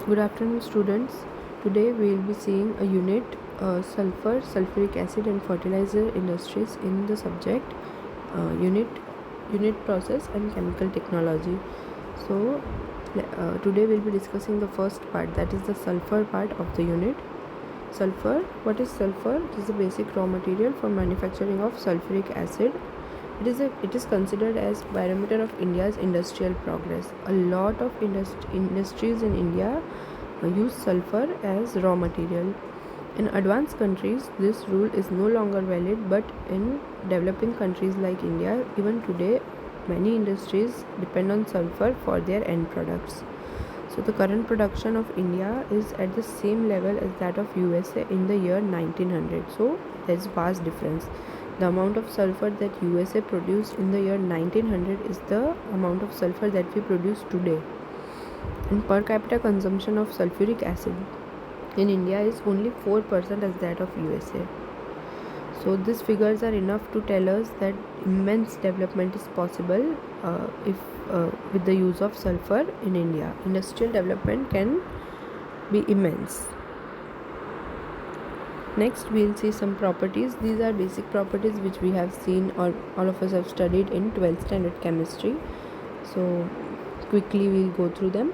Good afternoon, students. Today we will be seeing a unit sulfur, sulfuric acid and fertilizer industries in the subject unit process and chemical technology. So today we will be discussing the first part, that is the sulfur part of the unit. Sulfur. What is sulfur? It is the basic raw material for manufacturing of sulfuric acid. It is considered as barometer of India's industrial progress. A lot of industries in India use sulfur as raw material. In advanced countries, this rule is no longer valid, but in developing countries like India, even today, many industries depend on sulfur for their end products. So the current production of India is at the same level as that of USA in the year 1900. So there is vast difference. The amount of sulfur that USA produced in the year 1900 is the amount of sulfur that we produce today. And per capita consumption of sulfuric acid in India is only 4% as that of USA. So these figures are enough to tell us that immense development is possible if with the use of sulfur in India. Industrial development can be immense. Next we will see some properties. These are basic properties which we have seen, or all of us have studied in 12th standard chemistry. So quickly we will go through them.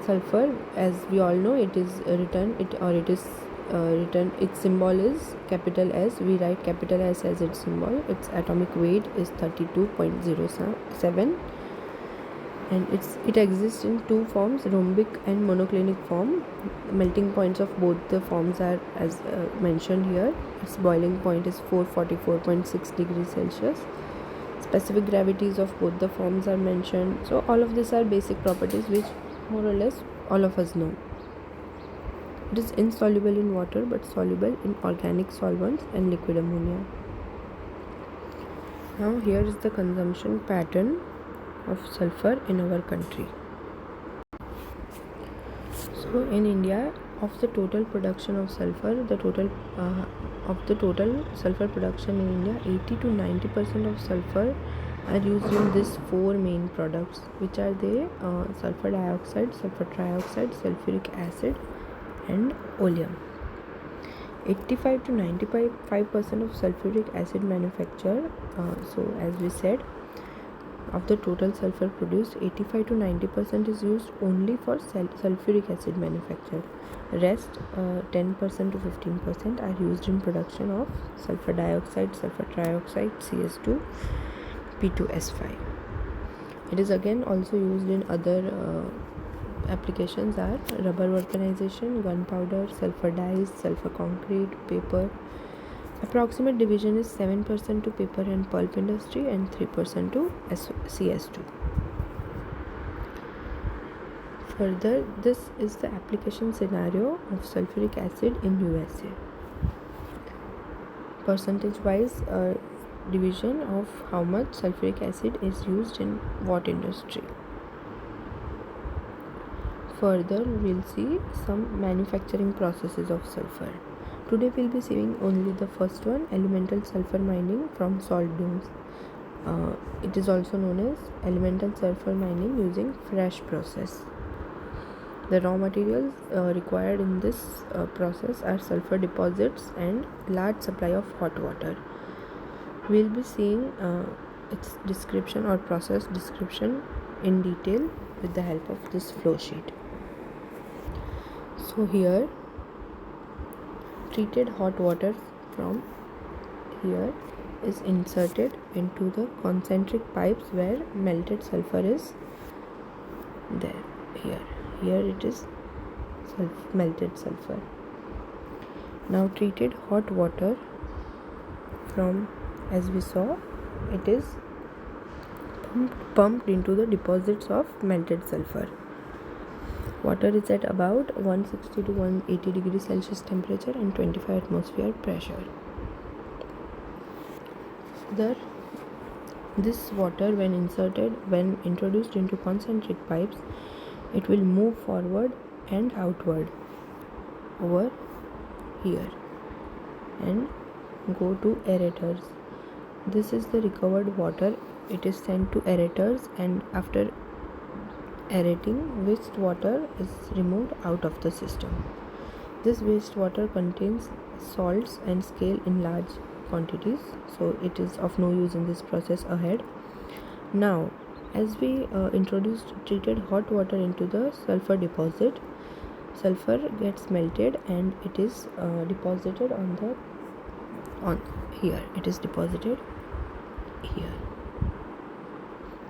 Sulfur, as we all know, it is written its symbol is capital S. We write capital S as its symbol. Its atomic weight is 32.07, and it exists in two forms, rhombic and monoclinic form. Melting points of both the forms are as mentioned here. Its boiling point is 444.6 degrees Celsius. Specific gravities of both the forms are mentioned. So all of these are basic properties which more or less all of us know. It is insoluble in water but soluble in organic solvents and liquid ammonia. Now here is the consumption pattern of sulfur in our country. So in India, of the total production of sulfur, of the total sulfur production in India, 80 to 90% of sulfur are used in these four main products, which are sulfur dioxide, sulfur trioxide, sulfuric acid and oleum. 85 to 95% of sulfuric acid manufacture. So as we said, of the total sulfur produced, 85 to 90% is used only for sulfuric acid manufacture. Rest 10% to 15% are used in production of sulfur dioxide, sulfur trioxide, CS2, P2S5. It is again also used in other applications are rubber vulcanization, gunpowder, sulfur dyes, sulfur concrete, paper. Approximate division is 7% to paper and pulp industry and 3% to CS2. Further, this is the application scenario of sulfuric acid in USA. Percentage wise division of how much sulfuric acid is used in what industry. Further, we'll see some manufacturing processes of sulfur. Today we'll be seeing only the first one, elemental sulfur mining from salt domes. It is also known as elemental sulfur mining using fresh process. The raw materials required in this process are sulfur deposits and large supply of hot water. We'll be seeing its description or process description in detail with the help of this flow sheet. So here, treated hot water from here is inserted into the concentric pipes where melted sulfur is there. Here it is melted sulfur. Now treated hot water from, as we saw, it is pumped into the deposits of melted sulfur. Water is at about 160 to 180 degrees Celsius temperature and 25 atmosphere pressure. This water, when introduced into concentric pipes, it will move forward and outward over here and go to aerators. This is the recovered water. It is sent to aerators, and after aerating wastewater is removed out of the system. This wastewater contains salts and scale in large quantities, so it is of no use in this process ahead. Now, as we introduced treated hot water into the sulfur deposit, sulfur gets melted and it is deposited on here. It is deposited here.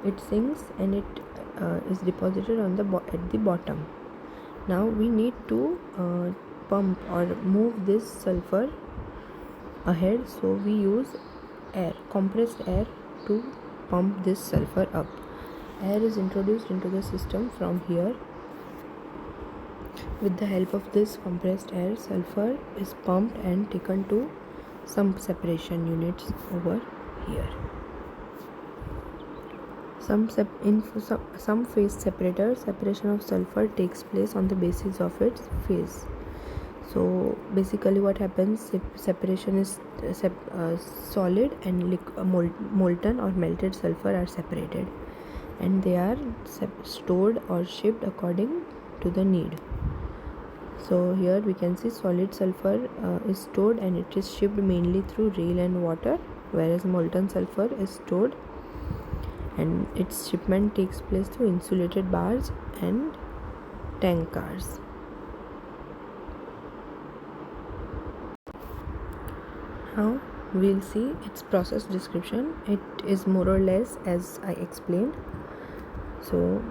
It sinks and it is deposited on at the bottom. Now we need to pump or move this sulfur ahead, so we use air, compressed air, to pump this sulfur up. Air is introduced into the system from here. With the help of this compressed air, sulfur is pumped and taken to some separation units over here. Some phase separator, separation of sulfur takes place on the basis of its phase. So basically what happens, separation is solid and molten or melted sulfur are separated, and they are stored or shipped according to the need. So here we can see solid sulfur is stored and it is shipped mainly through rail and water, whereas molten sulfur is stored and its shipment takes place through insulated barge and tank cars. Now we'll see its process description. It is more or less as I explained. So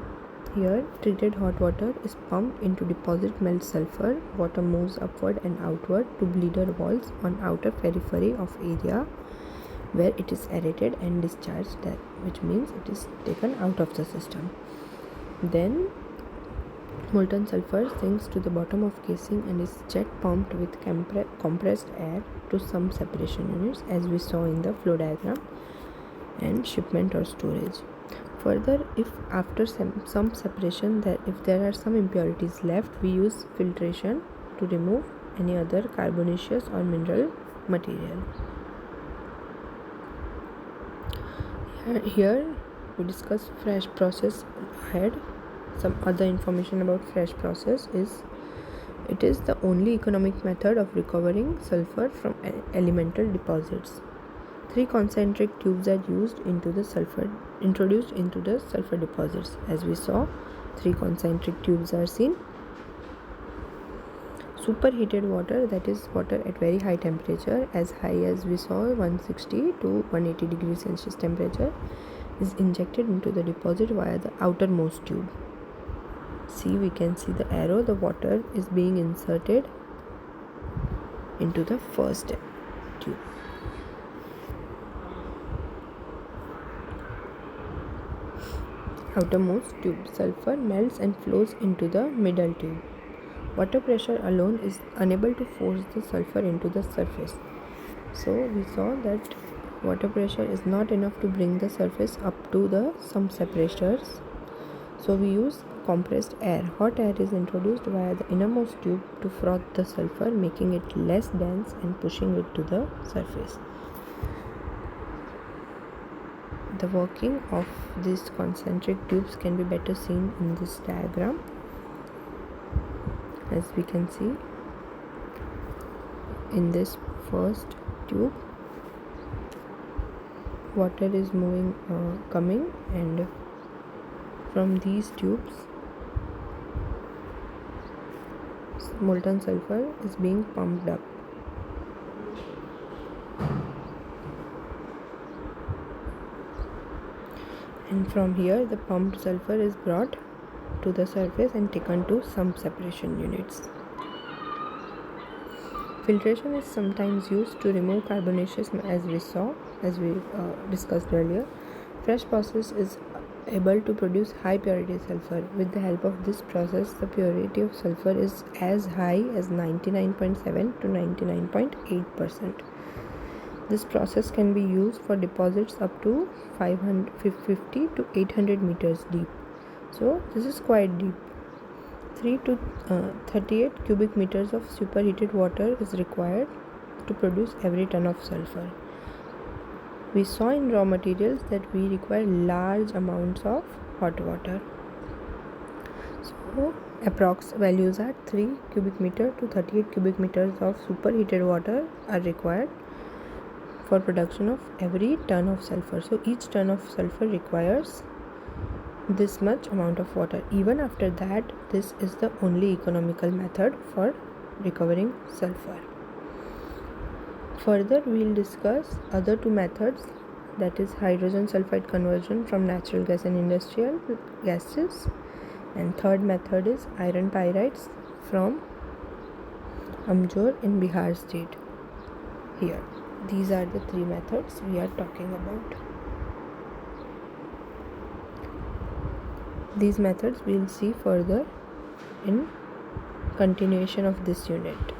here, treated hot water is pumped into deposit melt sulfur. Water moves upward and outward to bleeder walls on outer periphery of area where it is aerated and discharged, that which means it is taken out of the system. Then molten sulfur sinks to the bottom of casing and is jet pumped with compressed air to some separation units, as we saw in the flow diagram, and shipment or storage. Further, if after some separation if there are some impurities left, we use filtration to remove any other carbonaceous or mineral material. Here we discuss fresh process ahead. Some other information about fresh process is it is the only economic method of recovering sulfur from elemental deposits. 3 concentric tubes are introduced into the sulfur deposits. As we saw, 3 concentric tubes are seen. Superheated water, that is water at very high temperature, as high as we saw 160 to 180 degrees Celsius temperature, is injected into the deposit via the outermost tube. See, we can see the arrow. The water is being inserted into the first tube. Outermost tube. Sulfur melts and flows into the middle tube. Water pressure alone is unable to force the sulfur into the surface. So we saw that water pressure is not enough to bring the surface up to some separators. So we use compressed air. Hot air is introduced via the innermost tube to froth the sulfur, making it less dense and pushing it to the surface. The working of these concentric tubes can be better seen in this diagram. As we can see, in this first tube, water is coming, and from these tubes molten sulfur is being pumped up. And from here the pumped sulfur is brought to the surface and taken to some separation units. Filtration is sometimes used to remove carbonaceous, as we discussed earlier. Fresh process is able to produce high purity sulfur. With the help of this process, the purity of sulfur is as high as 99.7 to 99.8%. This process can be used for deposits up to 550 to 800 meters deep. So this is quite deep. 3 to 38 cubic meters of superheated water is required to produce every ton of sulfur. We saw in raw materials that we require large amounts of hot water. So approx values are 3 cubic meter to 38 cubic meters of superheated water are required for production of every ton of sulfur. So each ton of sulfur requires this much amount of water. Even after that, this is the only economical method for recovering sulfur. Further, we will discuss other two methods, that is hydrogen sulfide conversion from natural gas and industrial gases, and third method is iron pyrites from Amjor in Bihar state. Here, these are the three methods we are talking about. These methods we will see further in continuation of this unit.